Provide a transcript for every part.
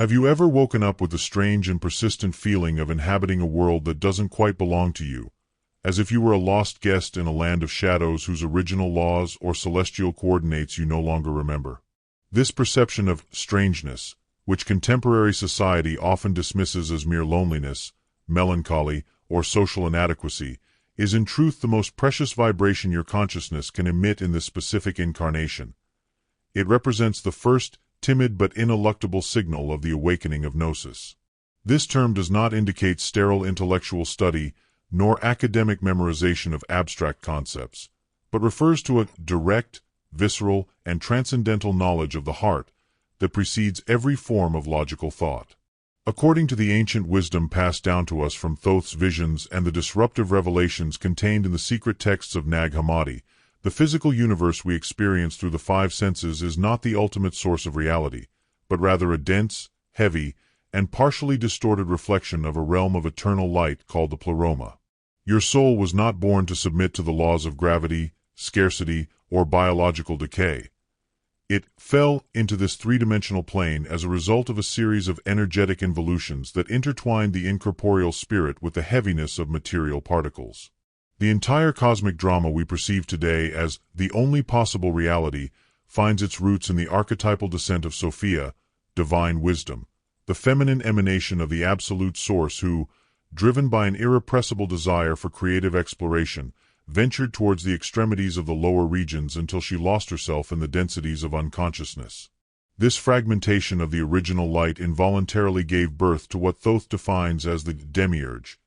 Have you ever woken up with the strange and persistent feeling of inhabiting a world that doesn't quite belong to you, as if you were a lost guest in a land of shadows whose original laws or celestial coordinates you no longer remember? This perception of strangeness, which contemporary society often dismisses as mere loneliness, melancholy, or social inadequacy, is in truth the most precious vibration your consciousness can emit in this specific incarnation. It represents the first, timid but ineluctable signal of the awakening of gnosis. This term does not indicate sterile intellectual study nor academic memorization of abstract concepts, but refers to a direct, visceral, and transcendental knowledge of the heart that precedes every form of logical thought. According to the ancient wisdom passed down to us from Thoth's visions and the disruptive revelations contained in the secret texts of Nag Hammadi, the physical universe we experience through the five senses is not the ultimate source of reality, but rather a dense, heavy, and partially distorted reflection of a realm of eternal light called the Pleroma. Your soul was not born to submit to the laws of gravity, scarcity, or biological decay. It fell into this three-dimensional plane as a result of a series of energetic involutions that intertwined the incorporeal spirit with the heaviness of material particles. The entire cosmic drama we perceive today as the only possible reality finds its roots in the archetypal descent of Sophia, divine wisdom, the feminine emanation of the absolute source who, driven by an irrepressible desire for creative exploration, ventured towards the extremities of the lower regions until she lost herself in the densities of unconsciousness. This fragmentation of the original light involuntarily gave birth to what Thoth defines as the demiurge,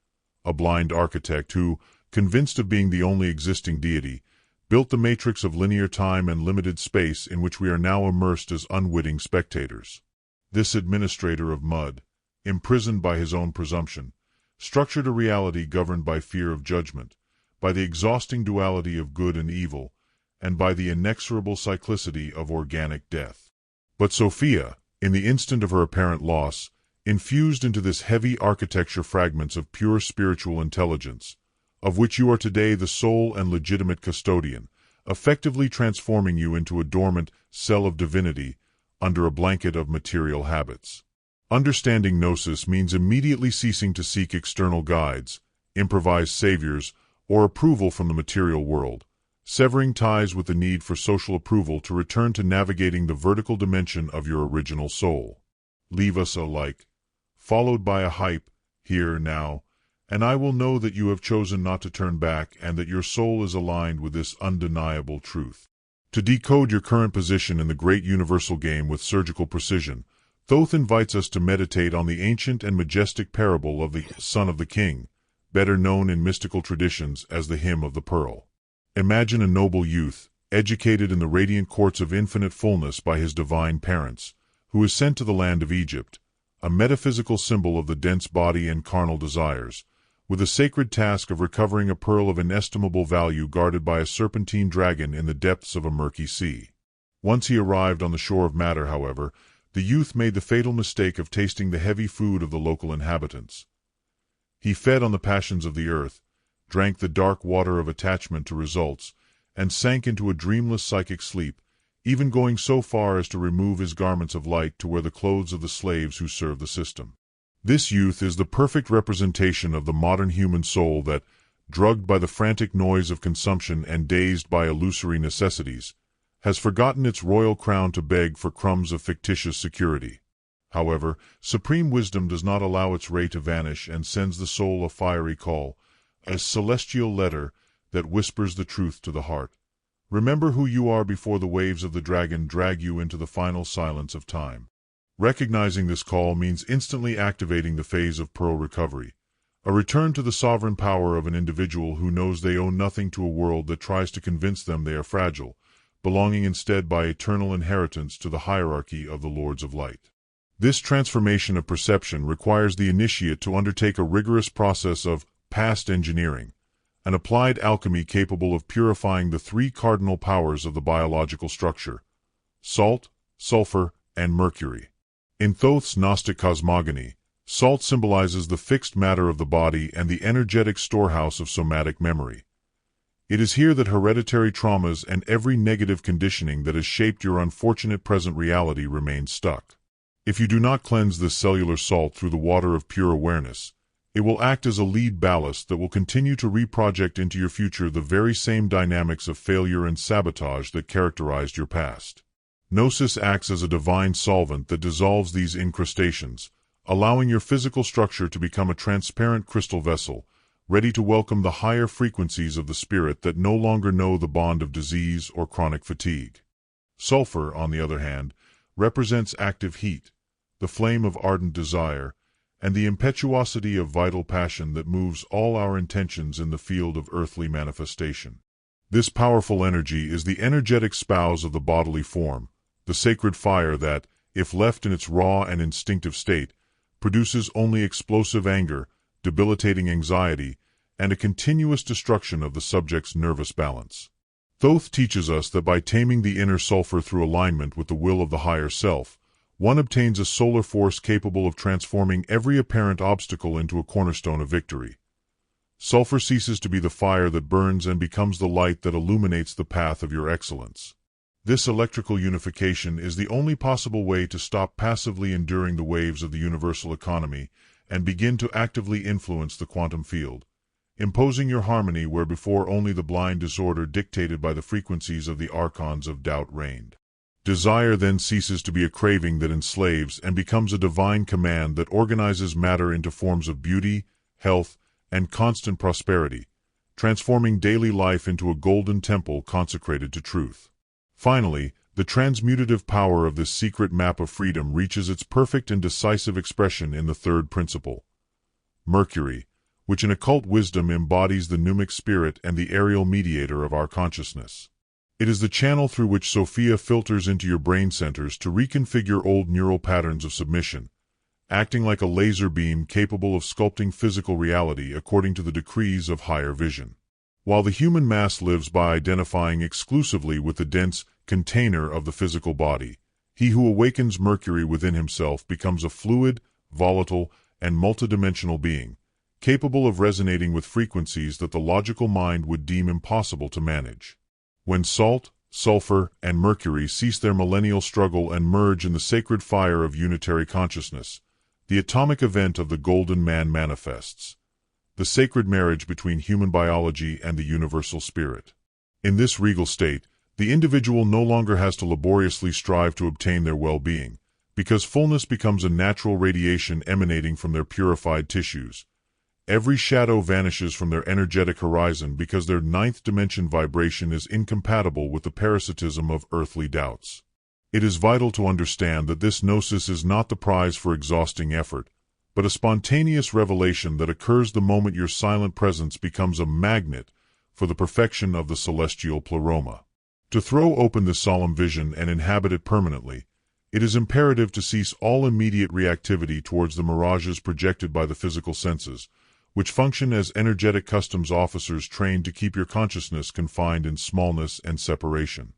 a blind architect who, convinced of being the only existing deity, built the matrix of linear time and limited space in which we are now immersed as unwitting spectators. This administrator of mud, imprisoned by his own presumption, structured a reality governed by fear of judgment, by the exhausting duality of good and evil, and by the inexorable cyclicity of organic death. But Sophia, in the instant of her apparent loss, infused into this heavy architecture fragments of pure spiritual intelligence, of which you are today the sole and legitimate custodian, effectively transforming you into a dormant cell of divinity under a blanket of material habits. Understanding gnosis means immediately ceasing to seek external guides, improvised saviors, or approval from the material world, severing ties with the need for social approval to return to navigating the vertical dimension of your original soul. Leave us a like, followed by a hype, here, now, and I will know that you have chosen not to turn back and that your soul is aligned with this undeniable truth. To decode your current position in the great universal game with surgical precision, Thoth invites us to meditate on the ancient and majestic parable of the Son of the King, better known in mystical traditions as the Hymn of the Pearl. Imagine a noble youth, educated in the radiant courts of infinite fullness by his divine parents, who is sent to the land of Egypt, a metaphysical symbol of the dense body and carnal desires, with the sacred task of recovering a pearl of inestimable value guarded by a serpentine dragon in the depths of a murky sea. Once he arrived on the shore of matter, however, the youth made the fatal mistake of tasting the heavy food of the local inhabitants. He fed on the passions of the earth, drank the dark water of attachment to results, and sank into a dreamless psychic sleep, even going so far as to remove his garments of light to wear the clothes of the slaves who serve the system. This youth is the perfect representation of the modern human soul that, drugged by the frantic noise of consumption and dazed by illusory necessities, has forgotten its royal crown to beg for crumbs of fictitious security. However, supreme wisdom does not allow its ray to vanish and sends the soul a fiery call, a celestial letter that whispers the truth to the heart. Remember who you are before the waves of the dragon drag you into the final silence of time. Recognizing this call means instantly activating the phase of pearl recovery, a return to the sovereign power of an individual who knows they owe nothing to a world that tries to convince them they are fragile, belonging instead by eternal inheritance to the hierarchy of the Lords of Light. This transformation of perception requires the initiate to undertake a rigorous process of past engineering, an applied alchemy capable of purifying the three cardinal powers of the biological structure: salt, sulfur, and mercury. In Thoth's Gnostic cosmogony, salt symbolizes the fixed matter of the body and the energetic storehouse of somatic memory. It is here that hereditary traumas and every negative conditioning that has shaped your unfortunate present reality remain stuck. If you do not cleanse this cellular salt through the water of pure awareness, it will act as a lead ballast that will continue to reproject into your future the very same dynamics of failure and sabotage that characterized your past. Gnosis acts as a divine solvent that dissolves these incrustations, allowing your physical structure to become a transparent crystal vessel, ready to welcome the higher frequencies of the spirit that no longer know the bond of disease or chronic fatigue. Sulfur, on the other hand, represents active heat, the flame of ardent desire, and the impetuosity of vital passion that moves all our intentions in the field of earthly manifestation. This powerful energy is the energetic spouse of the bodily form, the sacred fire that, if left in its raw and instinctive state, produces only explosive anger, debilitating anxiety, and a continuous destruction of the subject's nervous balance. Thoth teaches us that by taming the inner sulfur through alignment with the will of the higher self, one obtains a solar force capable of transforming every apparent obstacle into a cornerstone of victory. Sulfur ceases to be the fire that burns and becomes the light that illuminates the path of your excellence. This electrical unification is the only possible way to stop passively enduring the waves of the universal economy and begin to actively influence the quantum field, imposing your harmony where before only the blind disorder dictated by the frequencies of the archons of doubt reigned. Desire then ceases to be a craving that enslaves and becomes a divine command that organizes matter into forms of beauty, health, and constant prosperity, transforming daily life into a golden temple consecrated to truth. Finally, the transmutative power of this secret map of freedom reaches its perfect and decisive expression in the third principle, Mercury, which in occult wisdom embodies the pneumic spirit and the aerial mediator of our consciousness. It is the channel through which Sophia filters into your brain centers to reconfigure old neural patterns of submission, acting like a laser beam capable of sculpting physical reality according to the decrees of higher vision. While the human mass lives by identifying exclusively with the dense container of the physical body, he who awakens Mercury within himself becomes a fluid, volatile, and multidimensional being, capable of resonating with frequencies that the logical mind would deem impossible to manage. When salt, sulfur, and mercury cease their millennial struggle and merge in the sacred fire of unitary consciousness, the atomic event of the Golden Man manifests, the sacred marriage between human biology and the universal spirit. In this regal state, the individual no longer has to laboriously strive to obtain their well-being, because fullness becomes a natural radiation emanating from their purified tissues. Every shadow vanishes from their energetic horizon because their ninth dimension vibration is incompatible with the parasitism of earthly doubts. It is vital to understand that this gnosis is not the prize for exhausting effort, but a spontaneous revelation that occurs the moment your silent presence becomes a magnet for the perfection of the celestial Pleroma. To throw open this solemn vision and inhabit it permanently, it is imperative to cease all immediate reactivity towards the mirages projected by the physical senses, which function as energetic customs officers trained to keep your consciousness confined in smallness and separation.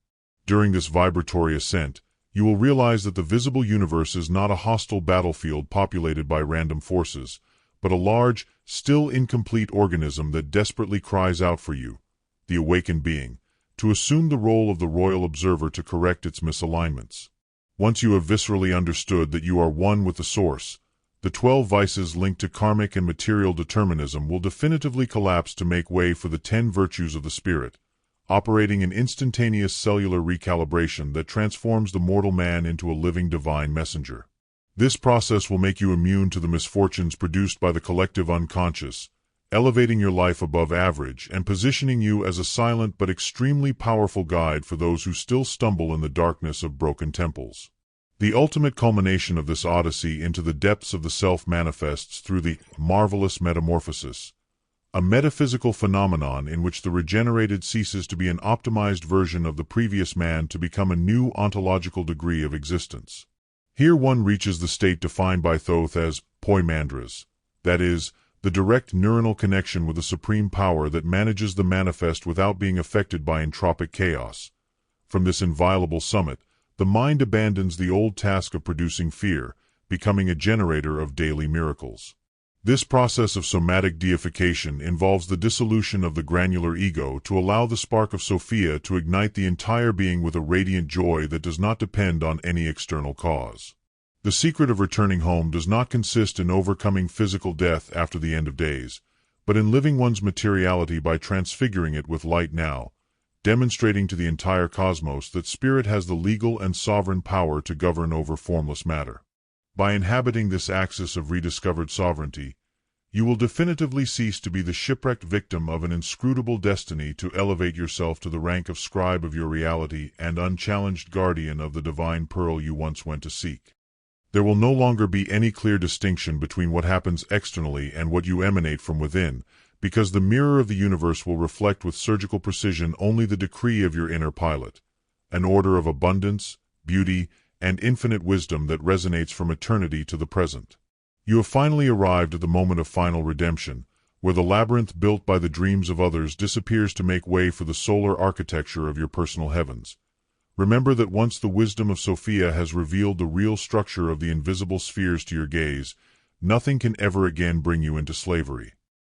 During this vibratory ascent, you will realize that the visible universe is not a hostile battlefield populated by random forces, but a large, still incomplete organism that desperately cries out for you, the awakened being, to assume the role of the royal observer to correct its misalignments. Once you have viscerally understood that you are one with the source, the 12 vices linked to karmic and material determinism will definitively collapse to make way for the 10 virtues of the spirit, operating in instantaneous cellular recalibration that transforms the mortal man into a living divine messenger. This process will make you immune to the misfortunes produced by the collective unconscious, elevating your life above average and positioning you as a silent but extremely powerful guide for those who still stumble in the darkness of broken temples. The ultimate culmination of this odyssey into the depths of the self manifests through the marvelous metamorphosis, a metaphysical phenomenon in which the regenerated ceases to be an optimized version of the previous man to become a new ontological degree of existence. Here one reaches the state defined by Thoth as poimandras, that is, the direct neuronal connection with the supreme power that manages the manifest without being affected by entropic chaos. From this inviolable summit, the mind abandons the old task of producing fear, becoming a generator of daily miracles. This process of somatic deification involves the dissolution of the granular ego to allow the spark of Sophia to ignite the entire being with a radiant joy that does not depend on any external cause. The secret of returning home does not consist in overcoming physical death after the end of days, but in living one's materiality by transfiguring it with light now, demonstrating to the entire cosmos that spirit has the legal and sovereign power to govern over formless matter. By inhabiting this axis of rediscovered sovereignty, you will definitively cease to be the shipwrecked victim of an inscrutable destiny to elevate yourself to the rank of scribe of your reality and unchallenged guardian of the divine pearl you once went to seek. There will no longer be any clear distinction between what happens externally and what you emanate from within, because the mirror of the universe will reflect with surgical precision only the decree of your inner pilot, an order of abundance, beauty, and infinite wisdom that resonates from eternity to the present. You have finally arrived at the moment of final redemption, where the labyrinth built by the dreams of others disappears to make way for the solar architecture of your personal heavens. Remember that once the wisdom of Sophia has revealed the real structure of the invisible spheres to your gaze, nothing can ever again bring you into slavery.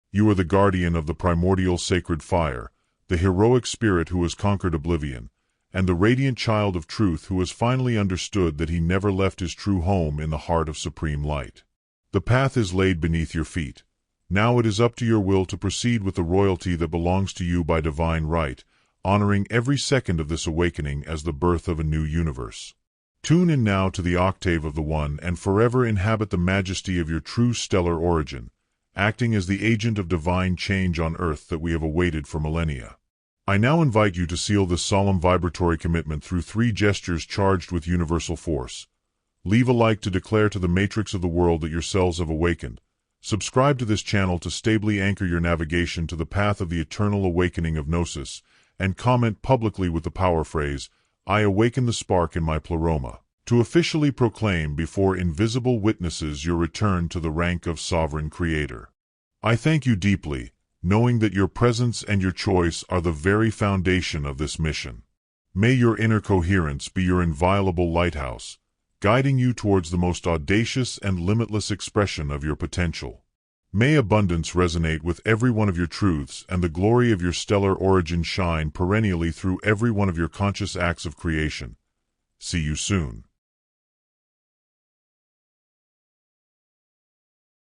You are the guardian of the primordial sacred fire, the heroic spirit who has conquered oblivion, and the radiant child of truth who has finally understood that he never left his true home in the heart of supreme light. The path is laid beneath your feet. Now it is up to your will to proceed with the royalty that belongs to you by divine right, honoring every second of this awakening as the birth of a new universe. Tune in now to the octave of the One and forever inhabit the majesty of your true stellar origin, acting as the agent of divine change on earth that we have awaited for millennia. I now invite you to seal this solemn vibratory commitment through 3 gestures charged with universal force. Leave a like to declare to the matrix of the world that your selves have awakened. Subscribe to this channel to stably anchor your navigation to the path of the eternal awakening of Gnosis, and comment publicly with the power phrase, "I awaken the spark in my Pleroma," to officially proclaim before invisible witnesses your return to the rank of sovereign creator. I thank you deeply, knowing that your presence and your choice are the very foundation of this mission. May your inner coherence be your inviolable lighthouse, guiding you towards the most audacious and limitless expression of your potential. May abundance resonate with every one of your truths and the glory of your stellar origin shine perennially through every one of your conscious acts of creation. See you soon.